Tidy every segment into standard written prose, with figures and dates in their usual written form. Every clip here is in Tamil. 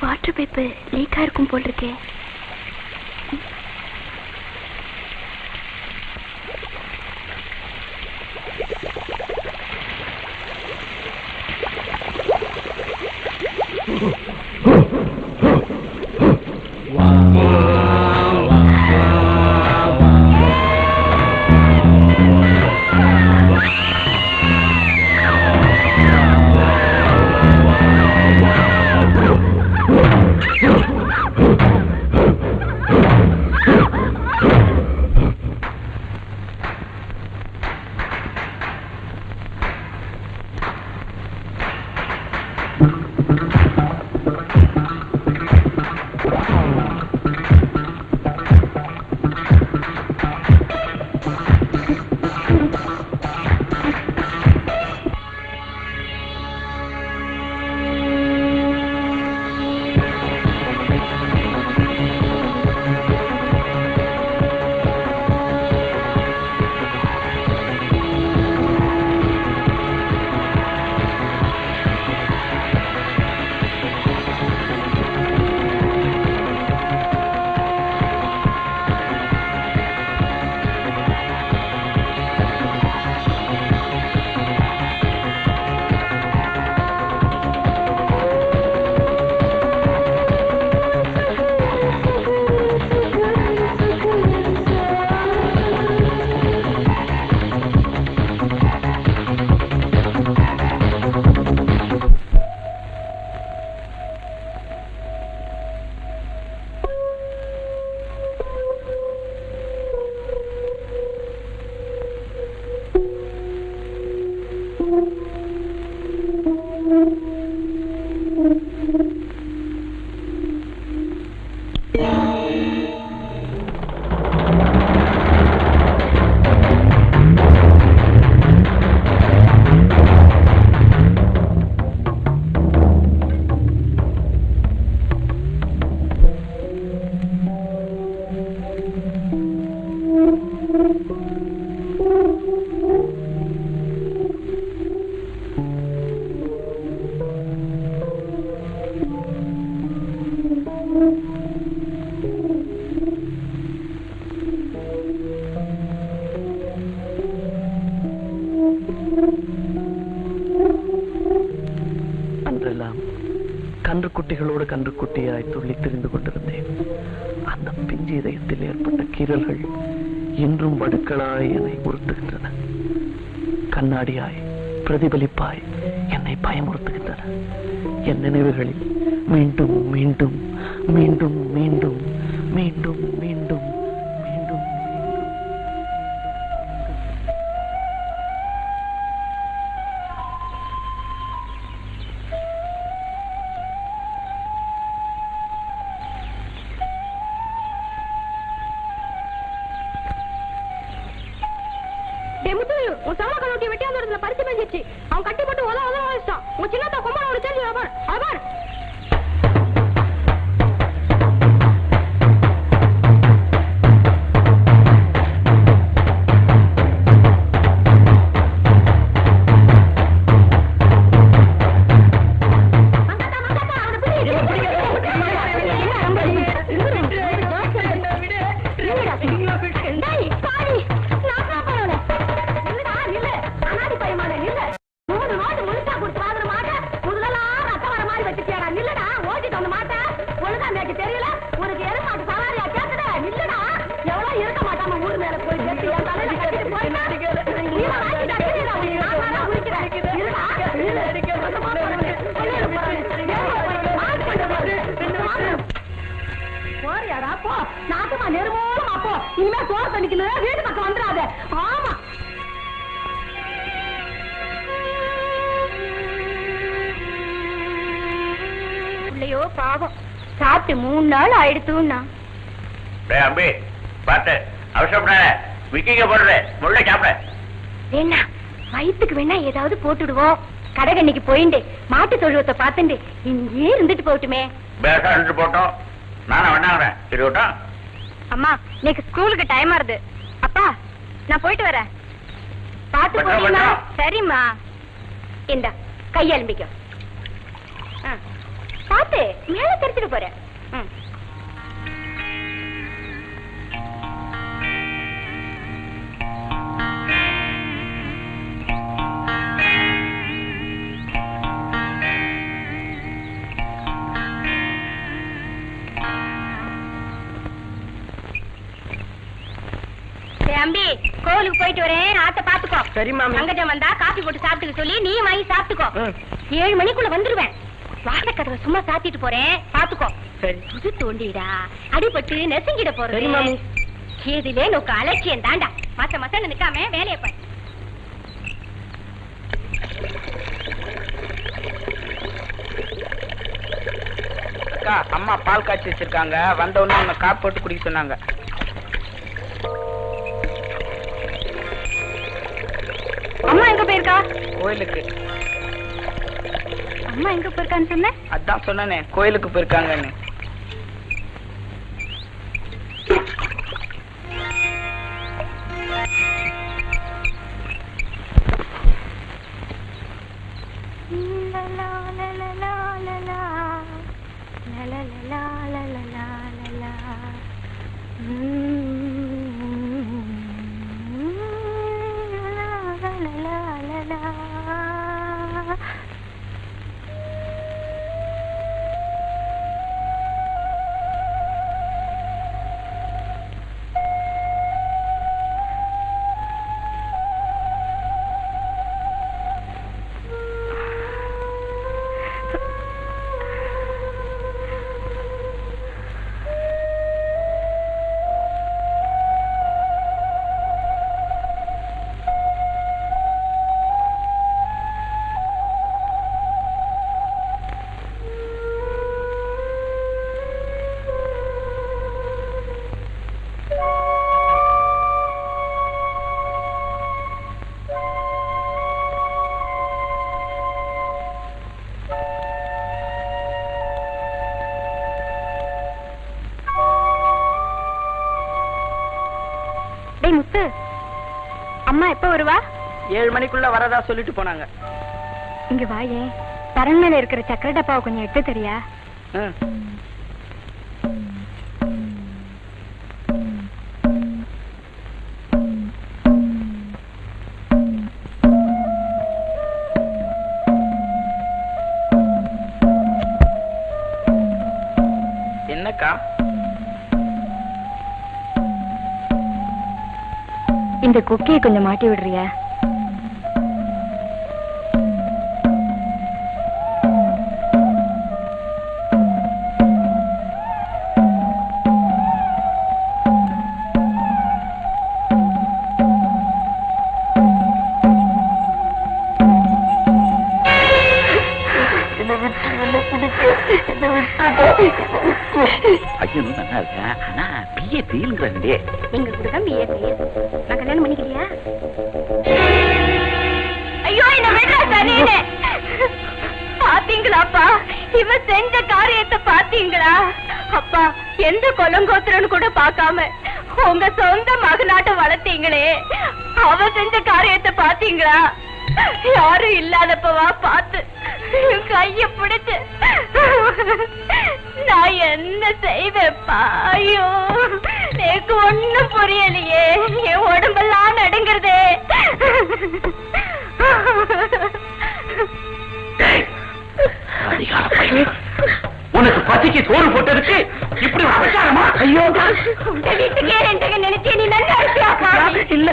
வாட்டர் பைப் லீக் ஆயிருக்கும் போல் இருக்கே. கன்றுக்குட்டிகளோடு கன்றுக்குட்டியாய் துள்ளி திரிந்து கொண்டிருந்தேன். அந்த பிஞ்சு இதயத்தில் ஏற்பட்ட கீறல்கள் இன்றும் வடுக்களாய் என்னை உறுத்துகின்றன. கண்ணாடியாய் பிரதிபலிப்பாய் என்னை பயமுறுத்துகின்றன. என் நினைவுகளில் மீண்டும் மீண்டும் மீண்டும் மீண்டும் மீண்டும் மீண்டும் மீண்டும் முத்து உன் சவள கலோட்டி வெட்டியாந்தரத்துல பறிச்சு மேஞ்சிச்சு. அவன் கட்டி போட்டு உத உத வச்சிட்டான். உன் சின்னத்தா குமார ஒரு தெரிஞ்சு அவர் அவர் நாட்டுமா நெருமோலும் அப்போ இனிமே சோறு பண்ணிக்கணும். வீட்டு பக்கம் வந்துடாத. ஆமா இல்லையோ பாவம் சாப்பிட்டு 3 நாள் ஆயிடுத்துன்னா. அம்பி பார்த்து அவசரப்பட விக்கிங்க போடுற முள்ள சாப்பிட வேணா வயிற்றுக்கு வேணா ஏதாவது போட்டுடுவோம். கடைகண்ணிக்கு போயிண்டு மாட்டு தொழுவத்தை பார்த்துண்டு இங்கே இருந்துட்டு போட்டுமே. பேசா இருந்து போட்டோம். நானும் வேணாங்கிறேன். இருக்கட்டும். அம்மா இன்னைக்கு ஸ்கூலுக்கு டைம் ஆறுது. அப்பா நான் போயிட்டு வரேன். பாத்து போறீங்களா? சரிம்மா. இந்த கையெலும்பிக்கோ. பாத்து மேல தெரிச்சிட்டு போறேன். தம்பி கோவிலுக்கு போயிட்டு வரேன். ஆத்த பாத்துக்கோ. சரிம்மா. அங்கஜம் வந்தா காபி போட்டு சாப்பிட்டுக்க சொல்லி நீ வாங்கி சாப்பிட்டுக்கோ. 7 மணிக்குள்ள வந்துருவேன். வாழைக்கதவை சும்மா சாத்திட்டு போறேன். பாத்துக்கோ. சரி. புது தோண்டிடா அடிபட்டு நெசுங்கிட போறது. ஏதிலே நோக்க அலட்சியம் தாண்டா. மத்த மத்த நிக்காம வேலையை பாரு. அக்கா அம்மா பால் காய்ச்சி வச்சிருக்காங்க. வந்தவொன்னு அவங்க காப்பி போட்டு குடிக்க சொன்னாங்க. அம்மா எங்க போயிருக்கா? கோயிலுக்கு. அம்மா எங்க போயிருக்கான்னு சொன்ன? அதான் சொன்னனே கோயிலுக்கு போயிருக்காங்கன்னு. முத்து அம்மா எப்ப வருவா? 7 மணிக்குள்ள வரதா சொல்லிட்டு போனாங்க. இங்க வாயே. தரன் மேல இருக்கிற சக்கரை டப்பாவை கொஞ்சம் எடுத்து தெரியா? என்னக்கா? இந்த குக்கியை கொஞ்சம் மாட்டி விடுறியா? ஐயனும் நல்லா இருக்கேன். ஆனா பிஏ தீல்ங்கிறே. எங்க கூட தான் பிஏ நான் கல்யாணம் பண்ணிக்கிறியா? இவன் செஞ்ச காரியத்தை பாத்தீங்களா? அப்பா, எந்த கொலங்கோத்திரன்னு கூட பார்க்காம உங்க சொந்த மகனாட்ட வளர்த்தீங்களே, அவ செஞ்ச காரியத்தை பாத்தீங்களா? யாரும் இல்லாதப்பவா பார்த்து கைய பிடிச்சு நான் என்ன செய்வேப்பா? ஐயோ, எனக்கு ஒண்ணும் புரியலையே, என் உடம்பெல்லாம் நடுங்கிறதே. உனக்கு பசிக்கு சோறு போட்டதுக்கு இப்படி அவசரமா? ஐயோ, வீட்டுக்கே ரெண்டு நினைச்சே நீ நல்லா இருப்பியாப்பா? இல்ல,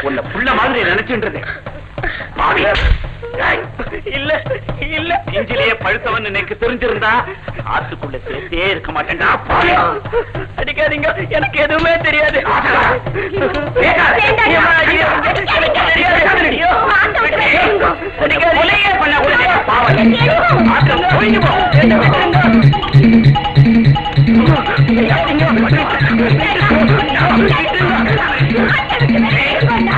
உன்னை புள்ள மாதிரி நினைச்சுன்றது. இல்ல இல்ல, இஞ்சிலேயே பழுத்தவன் எனக்கு தெரிஞ்சிருந்தா ஆத்துக்குள்ள சேர்த்தே இருக்க மாட்டேன்டா. அடிக்காதீங்க, எனக்கு எதுவுமே தெரியாது. பண்ண